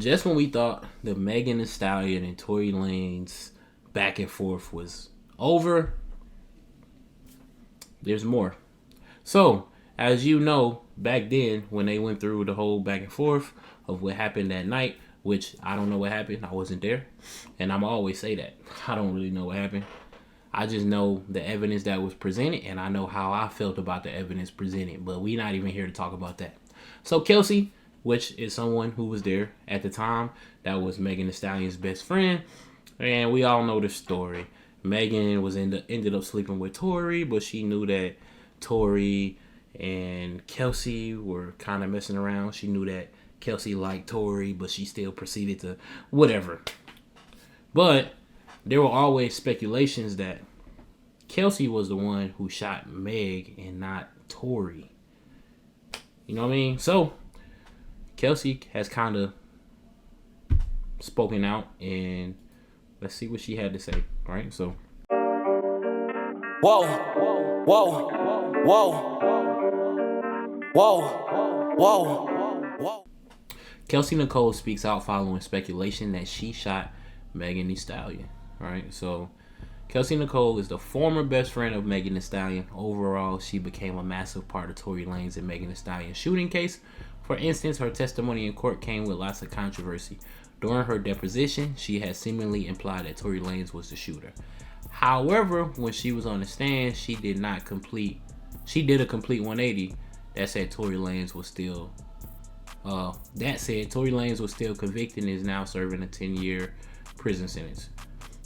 just when we thought the Megan Thee Stallion and Tory Lanez back and forth was over, there's more. So, as you know, back then when they went through the whole back and forth of what happened that night, which I don't know what happened, I wasn't there, and I'm always say that I don't really know what happened. I just know the evidence that was presented, and I know how I felt about the evidence presented, but we not even here to talk about that. So Kelsey, which is someone who was there at the time, that was Megan Thee Stallion's best friend, and we all know the story. Megan was ended up sleeping with Tory, but she knew that Tory and Kelsey were kind of messing around. She knew that Kelsey liked Tory, but she still proceeded to whatever. But there were always speculations that Kelsey was the one who shot Meg and not Tory. You know what I mean? So Kelsey has kind of spoken out, and let's see what she had to say. All right, so. Whoa, whoa, whoa, whoa, whoa. Kelsey Nicole speaks out following speculation that she shot Megan Thee Stallion. All right, so Kelsey Nicole is the former best friend of Megan Thee Stallion. Overall, she became a massive part of Tory Lanez and Megan Thee Stallion shooting case. For instance, her testimony in court came with lots of controversy. During her deposition, she had seemingly implied that Tory Lanez was the shooter. However, when she was on the stand, she did a complete 180 that said Tory Lanez was still convicted and is now serving a 10-year prison sentence.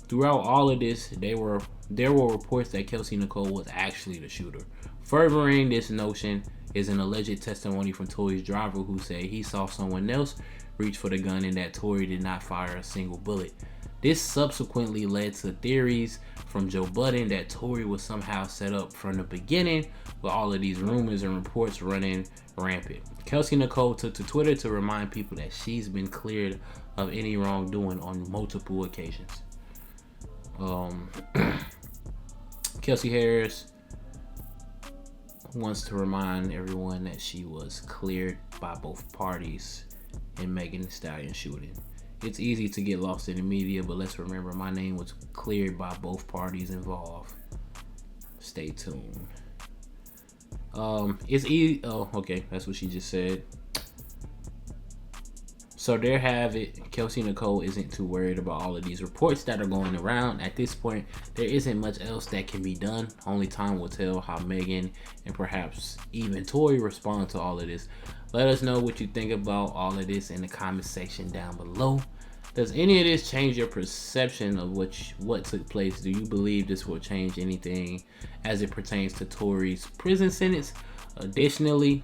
Throughout all of this, there were reports that Kelsey Nicole was actually the shooter. Furthering this notion is an alleged testimony from Tory's driver who said he saw someone else reach for the gun and that Tory did not fire a single bullet. This subsequently led to theories from Joe Budden that Tory was somehow set up from the beginning, with all of these rumors and reports running rampant. Kelsey Nicole took to Twitter to remind people that she's been cleared of any wrongdoing on multiple occasions. Kelsey Harris wants to remind everyone that she was cleared by both parties in Megan Thee Stallion shooting. It's easy to get lost in the media, but let's remember my name was cleared by both parties involved. Stay tuned. It's easy. Oh, okay, that's what she just said. So there have it. Kelsey Nicole isn't too worried about all of these reports that are going around. At this point, there isn't much else that can be done. Only time will tell how Megan and perhaps even Tory respond to all of this. Let us know what you think about all of this in the comment section down below. Does any of this change your perception of what took place? Do you believe this will change anything as it pertains to Tory's prison sentence? Additionally,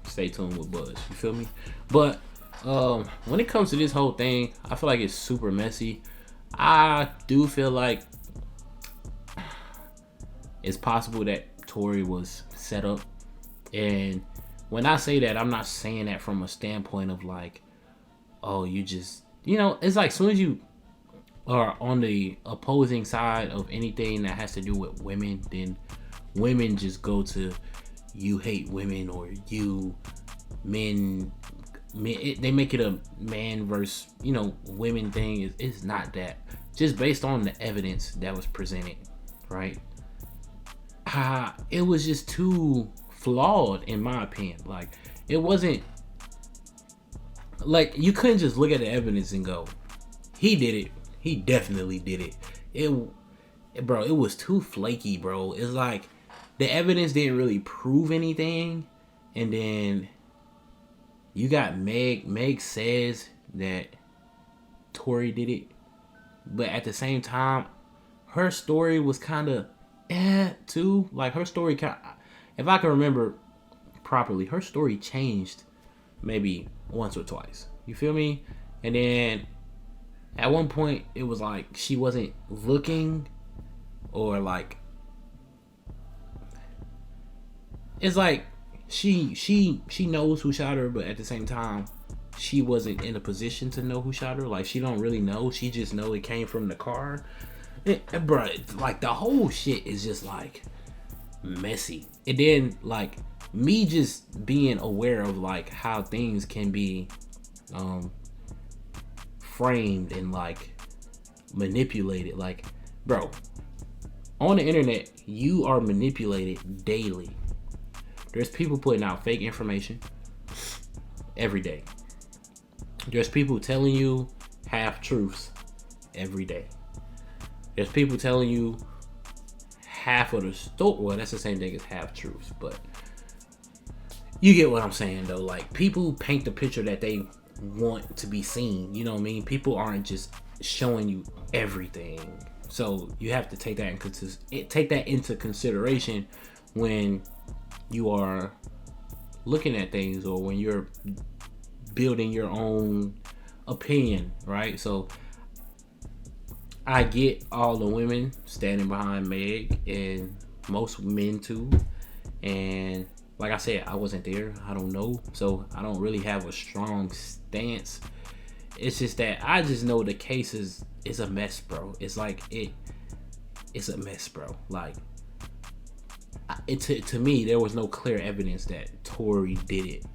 stay tuned with Buzz. You feel me? But when it comes to this whole thing, I feel like it's super messy. I do feel like it's possible that Tory was set up, and when I say that, I'm not saying that from a standpoint of like, oh, you just, it's like as soon as you are on the opposing side of anything that has to do with women, then women just go to you hate women or you men. They make it a man versus women thing. It's not that. Just based on the evidence that was presented, right? It was just too flawed in my opinion. Like, it wasn't like you couldn't just look at the evidence and go, he did it. He definitely did it. It was too flaky, bro. It's like the evidence didn't really prove anything, and then you got Meg. Meg says that Tory did it, but at the same time, her story was kind of too. Like, her story if I can remember properly, her story changed maybe once or twice. You feel me? And then at one point it was like she wasn't looking, or like it's like she knows who shot her, but at the same time she wasn't in a position to know who shot her. Like, she don't really know. She just know it came from the car. Bro, like, the whole shit is just like messy. And then like me just being aware of like how things can be framed and like manipulated. Like, bro, on the internet, you are manipulated daily. There's people putting out fake information every day. There's people telling you half truths every day. There's people telling you half of the story. Well, that's the same thing as half truths, but you get what I'm saying though. Like, people paint the picture that they want to be seen. You know what I mean? People aren't just showing you everything. So you have to take that into consideration when you are looking at things or when you're building your own opinion, right? So I get all the women standing behind Meg, and most men too. And like I said, I wasn't there. I don't know. So I don't really have a strong stance. It's just that I just know the case is a mess, bro. It's like it's a mess, bro. Like, to me, there was no clear evidence that Tory did it.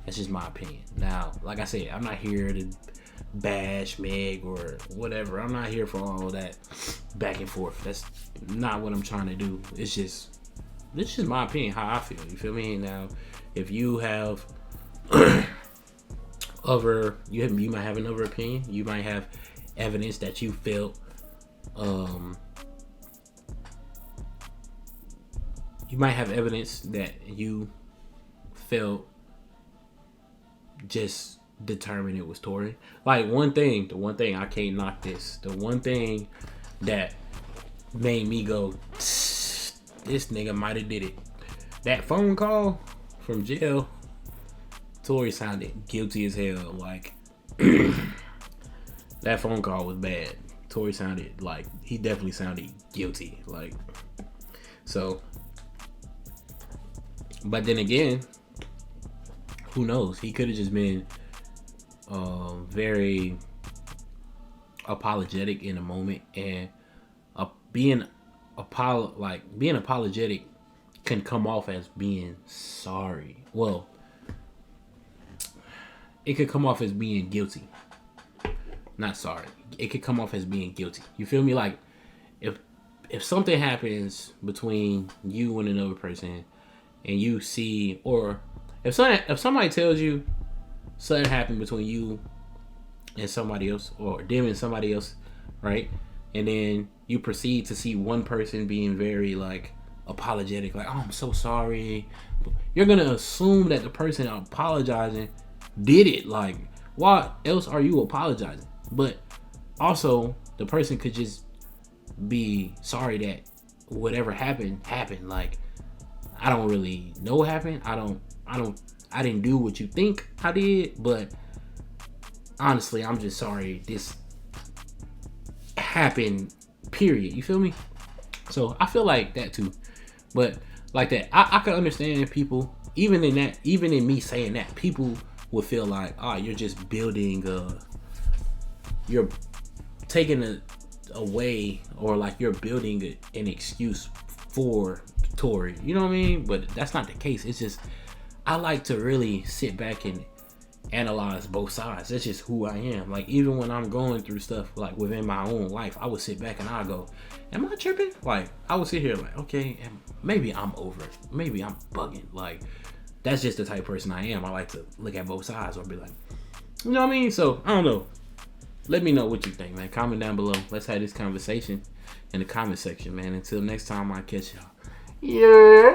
That's just my opinion. Now, like I said, I'm not here to bash Meg or whatever. I'm not here for all that back and forth. That's not what I'm trying to do. This is just my opinion, how I feel. You feel me? Now, if you have you might have another opinion. You might have evidence that you felt you might have evidence that you felt just determined it was Tory. Like, the one thing I can't knock this. The one thing that made me go, this nigga might have did it. That phone call from jail, Tory sounded guilty as hell. Like, that phone call was bad. Tory sounded like, he definitely sounded guilty. Like, so, but then again, who knows? He could have just been very apologetic in the moment, and being apologetic can come off as being sorry. Well, it could come off as being guilty, not sorry. It could come off as being guilty. You feel me? Like, if something happens between you and another person, and you see, or if somebody tells you something happened between you and somebody else, or them and somebody else, right? And then you proceed to see one person being very like apologetic, like, oh, I'm so sorry. You're gonna assume that the person apologizing did it. Like, why else are you apologizing? But also, the person could just be sorry that whatever happened. Like, I don't really know what happened. I didn't do what you think I did, but honestly, I'm just sorry this happened, period. You feel me? So I feel like that too. But like that, I can understand people, even in me saying that, people would feel like, you're just building you're taking away, or like you're building an excuse for Tory. You know what I mean? But that's not the case. It's just, I like to really sit back and analyze both sides. That's just who I am. Like, even when I'm going through stuff like within my own life, I would sit back and I go, am I tripping? Like, I would sit here like, okay, maybe I'm over it. Maybe I'm bugging. Like, that's just the type of person I am. I like to look at both sides, or be like, you know what I mean? So, I don't know. Let me know what you think, man. Comment down below. Let's have this conversation in the comment section, man. Until next time, I catch y'all. Yeah.